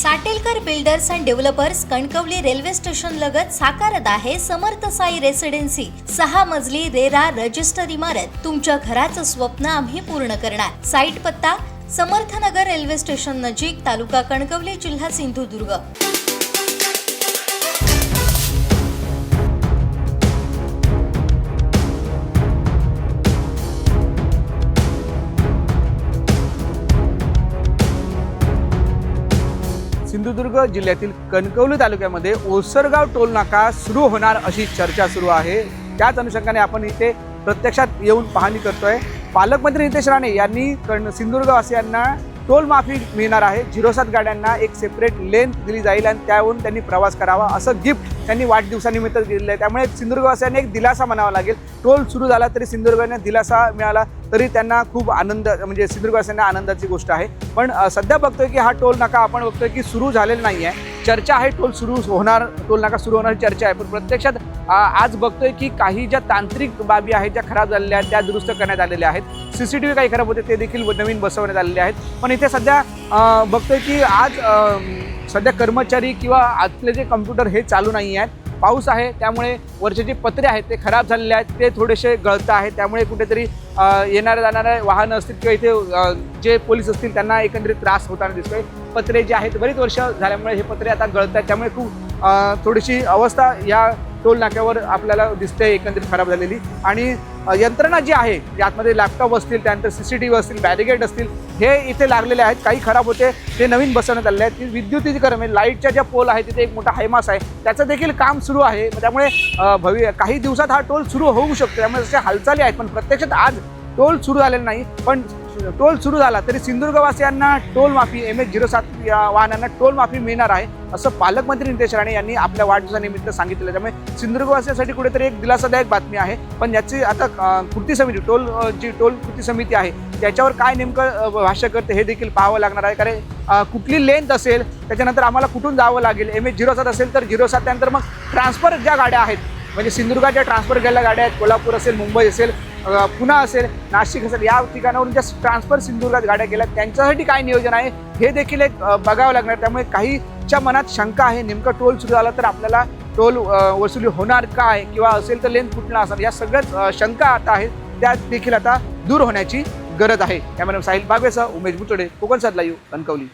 Satelkar builders and developers Kankavli railway station लगत साकारत आहे समर्थ साई रेसिडेन्सी 6 मजली रेरा रजिस्टर इमारत। तुमच्या घराचं स्वप्न आम्ही पूर्ण करणार। साईट पत्ता समर्थनगर रेल्वे स्टेशन नजीक, तालुका कणकवली, जिल्हा सिंधुदुर्ग। सिंधुदुर्ग जिल्ह्यातील कणकवली तालुक्यामध्ये ओसरगाव टोल नाका सुरू होणार अशी चर्चा सुरू आहे। त्याच अनुषंगाने आपण इथे प्रत्यक्षात येऊन पाहणी करतोय। पालकमंत्री नितेश राणे यांनी सिंधुदुर्गवासियांना टोल माफी मिळणार आहे। 07 गाड्यांना एक सेपरेट लेन दिली जाईल आणि त्याहून त्यांनी प्रवास करावा असं गिफ्ट त्यांनी वाढदिवसानिमित्त दिलेलं आहे। त्यामुळे सिंधुदुर्गवासियांनी एक दिलासा म्हणावा लागेल। टोल सुरू झाला तरी सिंधुदुर्गाने दिलासा मिळाला तरी त्यांना खूप आनंद, म्हणजे सिंधुदुर्गवासियांना आनंदाची गोष्ट आहे। पण सध्या बघतोय की हा टोल नाका आपण बघतोय की सुरू झालेला नाही आहे। चर्चा आहे टोल सुरू होणार, टोल नाका सुरू होण्याची चर्चा आहे, पण प्रत्यक्षात आज बघतोय की काही ज्या तांत्रिक बाबी आहेत ज्या खराब झालेल्या आहेत त्या दुरुस्त करण्यात आलेल्या आहेत। CCTV काही खराब होते ते देखील नवीन बसवण्यात आलेले आहेत। पण इथे सध्या बघतोय की आज सध्या कर्मचारी किंवा आतले जे कम्प्युटर हे चालू नाही आहेत। पाऊस आहे त्यामुळे वरचे जे पत्रे आहेत ते खराब झालेले आहेत, ते थोडेसे गळत आहेत। त्यामुळे कुठेतरी येणारे जाणारे वाहनं असतील किंवा इथे जे पोलीस असतील त्यांना एकंदरीत त्रास होताना दिसतोय। पत्रे जे आहेत बरीच वर्ष झाल्यामुळे हे पत्रे आता गळत आहेत, त्यामुळे खूप थोडीशी अवस्था या टोल नाक्यावर आपल्याला दिसते एकंदरीत खराब झालेली। आणि यंत्रणा जी आहे यातमध्ये लॅपटॉप असतील, त्यानंतर CCTV असतील, बॅरिगेड असतील, हे इथे लागलेले आहेत। काही खराब होते ते नवीन बसवण्यात आलेले आहेत। विद्युतीकरण म्हणजे लाईटच्या ज्या पोल आहेत तिथे एक मोठा हायमास आहे, त्याचं देखील काम सुरू आहे। त्यामुळे काही दिवसात हा टोल सुरू होऊ शकतो। त्यामुळे जशा हालचाली आहेत, पण प्रत्यक्षात आज टोल सुरू झालेला नाही। पण टोल सुरू झाला तरी सिंधुदुर्गवासियांना टोल माफी, MH07 या वाहनांना टोल माफी मिळणार आहे असं पालकमंत्री नितेश राणे यांनी आपल्या वाढदिवसानिमित्त सांगितलं। त्यामुळे सिंधुदुर्गवासियांसाठी कुठेतरी एक दिलासादायक बातमी आहे। पण याची आता कृती समिती, टोल कृती समिती आहे त्याच्यावर काय नेमकं भाष्य करते हे देखील पाहावं लागणार आहे। कारण कुठली लेंथ असेल, त्याच्यानंतर आम्हाला कुठून जावं लागेल। MH07 असेल तर 07 त्यानंतर मग ट्रान्सफर ज्या गाड्या आहेत, म्हणजे सिंधुदुर्गाच्या ट्रान्सफर गेलेल्या गाड्या आहेत, कोल्हापूर असेल, मुंबई असेल, पुणे असेल, नाशिक असेल, या ठिकाणावरून ज्या ट्रान्सफर सिंधुदुर्गात गाड्या गेल्या त्यांच्यासाठी काय नियोजन आहे हे देखील एक बघावं लागणार। त्यामुळे काहीच्या मनात शंका आहे, नेमकं टोल सुरू झाला तर आपल्याला टोल वसुली होणार काय, किंवा असेल तर लेन कुठला असणार, या सगळ्याच शंका आता आहेत, त्या देखील आता दूर होण्याची गरज आहे। त्यामुळे साहिल बागवेसह उमेश बुचडे, कोकण सात लाईव्ह, कणकवली।